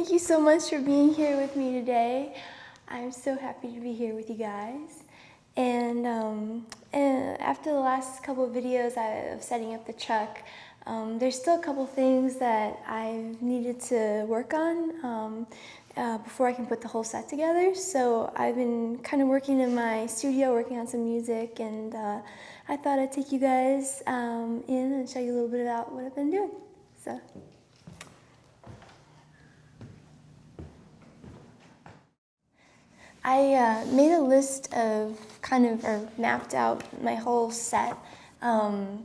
Thank you so much for being here with me today. I'm so happy to be here with you guys. And after the last couple of videos of setting up the truck, there's still a couple things that I've needed to work on before I can put the whole set together. So I've been kind of working in my studio, working on some music, and I thought I'd take you guys in and show you a little bit about what I've been doing. So. I made a list of or mapped out my whole set, and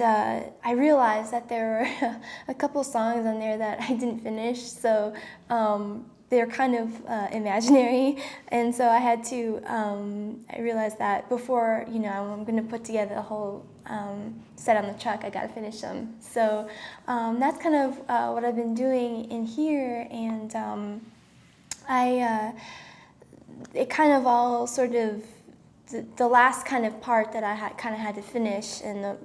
I realized that there were a couple songs on there that I didn't finish, so they're kind of imaginary, and so I had to, I realized that before, I'm going to put together the whole set on the truck, I got to finish them. So that's kind of what I've been doing in here, and it kind of all sort of, the last kind of part that I had to finish, and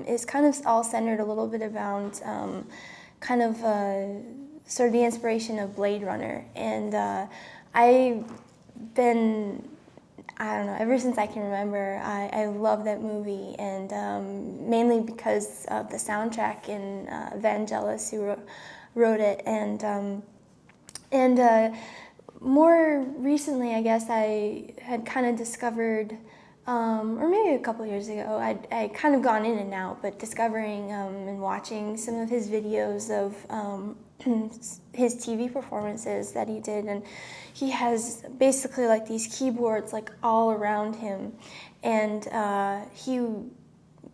is kind of all centered a little bit around sort of the inspiration of Blade Runner. And I've been, I don't know, ever since I can remember, I love that movie, and mainly because of the soundtrack and Vangelis, who wrote it, and more recently, I guess, I had kind of discovered, or maybe a couple years ago, I'd kind of gone in and out, but discovering and watching some of his videos of his TV performances that he did, and he has basically like these keyboards like all around him, and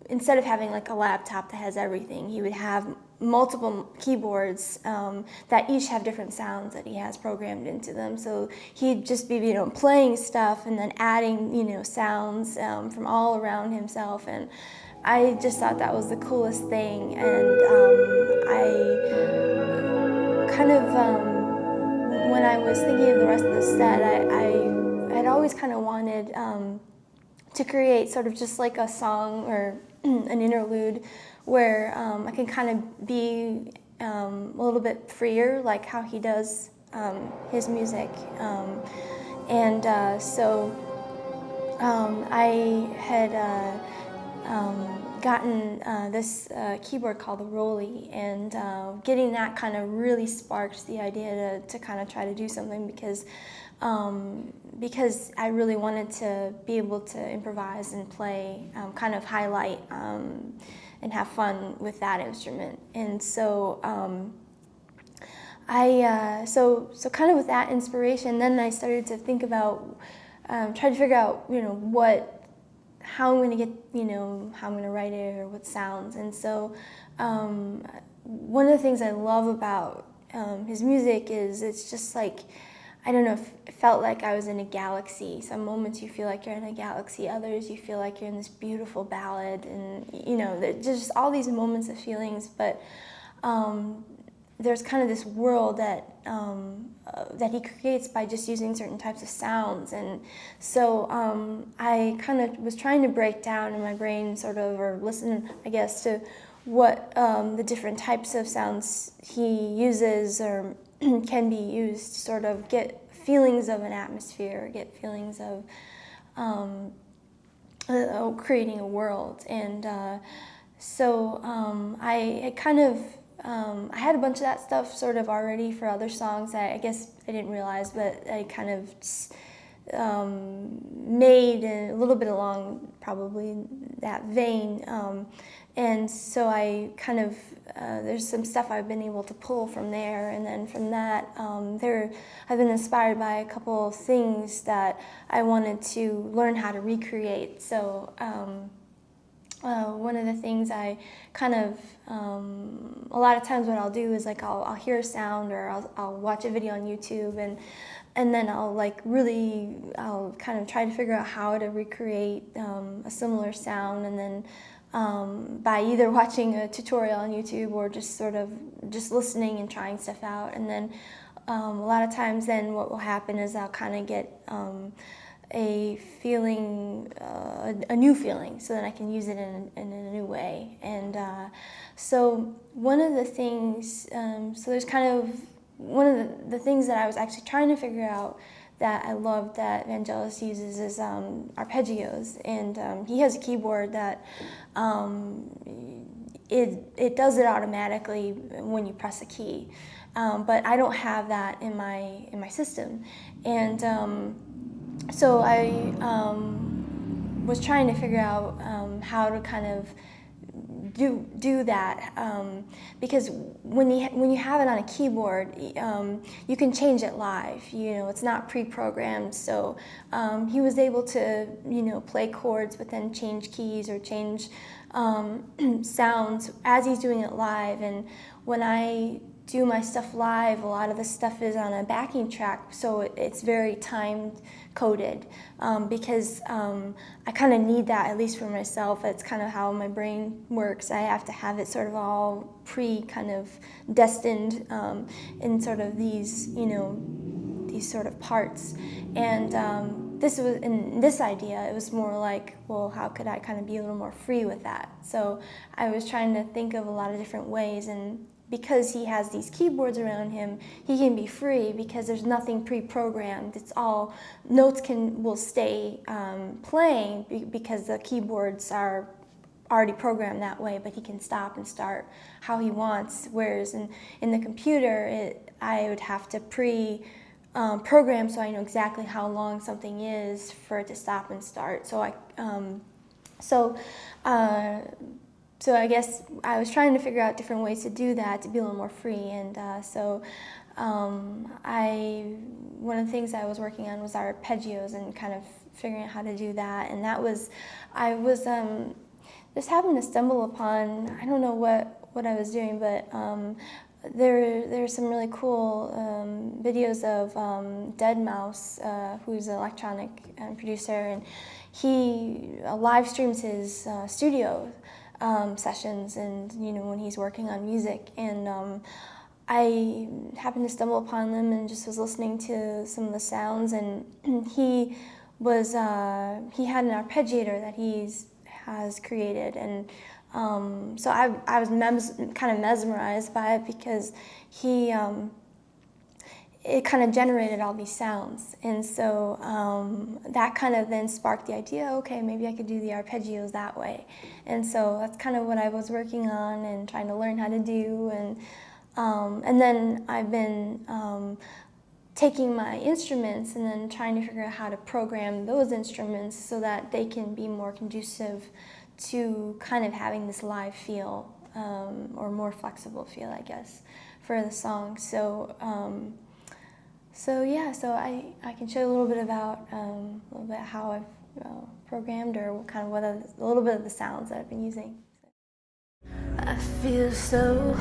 instead of having like a laptop that has everything, he would have multiple keyboards that each have different sounds that he has programmed into them. So he'd just be, playing stuff and then adding, sounds from all around himself. And I just thought that was the coolest thing. And when I was thinking of the rest of the set, I'd always kind of wanted to create sort of just like a song or an interlude where I can kind of be a little bit freer, like how he does his music. So I had gotten this keyboard called the Rolly, and getting that kind of really sparked the idea to kind of try to do something, because I really wanted to be able to improvise and play, kind of highlight and have fun with that instrument. And so so kind of with that inspiration, then I started to think about, try to figure out, how I'm going to get, how I'm going to write it, or what sounds. And so one of the things I love about his music is it's just like, I don't know, it felt like I was in a galaxy. Some moments you feel like you're in a galaxy, others you feel like you're in this beautiful ballad, and there's just all these moments of feelings, but there's kind of this world that he creates by just using certain types of sounds. And so I kind of was trying to break down in my brain sort of, or listen, I guess, to what the different types of sounds he uses or can be used to sort of get feelings of an atmosphere, get feelings of creating a world. And so I kind of, I had a bunch of that stuff sort of already for other songs that I guess I didn't realize, but I kind of made a little bit along probably that vein. And so I kind of, there's some stuff I've been able to pull from there, and then from that, I've been inspired by a couple of things that I wanted to learn how to recreate. So one of the things I kind of, a lot of times what I'll do is like I'll hear a sound, or I'll watch a video on YouTube, and then I'll kind of try to figure out how to recreate a similar sound, and then by either watching a tutorial on YouTube or just sort of just listening and trying stuff out. And then a lot of times then what will happen is I'll kind of get a feeling, a new feeling, so that I can use it in a new way. And so one of the things, so there's kind of one of the things that I was actually trying to figure out that I love that Vangelis uses is arpeggios, and he has a keyboard that it does it automatically when you press a key, but I don't have that in my system, and so I was trying to figure out how to kind of do that, because when you have it on a keyboard, you can change it live. It's not pre-programmed. So he was able to play chords, but then change keys or change sounds as he's doing it live. And when I do my stuff live, a lot of the stuff is on a backing track, so it's very time coded, because I kind of need that, at least for myself. It's kind of how my brain works. I have to have it sort of all kind of destined in sort of these sort of parts. And in this idea, it was more like, well, how could I kind of be a little more free with that? So I was trying to think of a lot of different ways, and because he has these keyboards around him, he can be free because there's nothing pre-programmed. It's all, notes will stay playing because the keyboards are already programmed that way, but he can stop and start how he wants. Whereas in the computer, I would have to program so I know exactly how long something is for it to stop and start. So I guess I was trying to figure out different ways to do that, to be a little more free, and one of the things I was working on was arpeggios and kind of figuring out how to do that, and I was just happened to stumble upon, I don't know what I was doing, but there's some really cool videos of deadmau5, who's an electronic producer, and he live streams his studio sessions, and when he's working on music, and I happened to stumble upon them and just was listening to some of the sounds, and he had an arpeggiator that he has created, and so I was kind of mesmerized by it, because it kind of generated all these sounds, and so that kind of then sparked the idea, okay, maybe I could do the arpeggios that way. And so that's kind of what I was working on and trying to learn how to do, and then I've been taking my instruments and then trying to figure out how to program those instruments so that they can be more conducive to kind of having this live feel, or more flexible feel, I guess, for the song. So I can show you a little bit about how I've programmed, or kind of a little bit of the sounds that I've been using. I feel so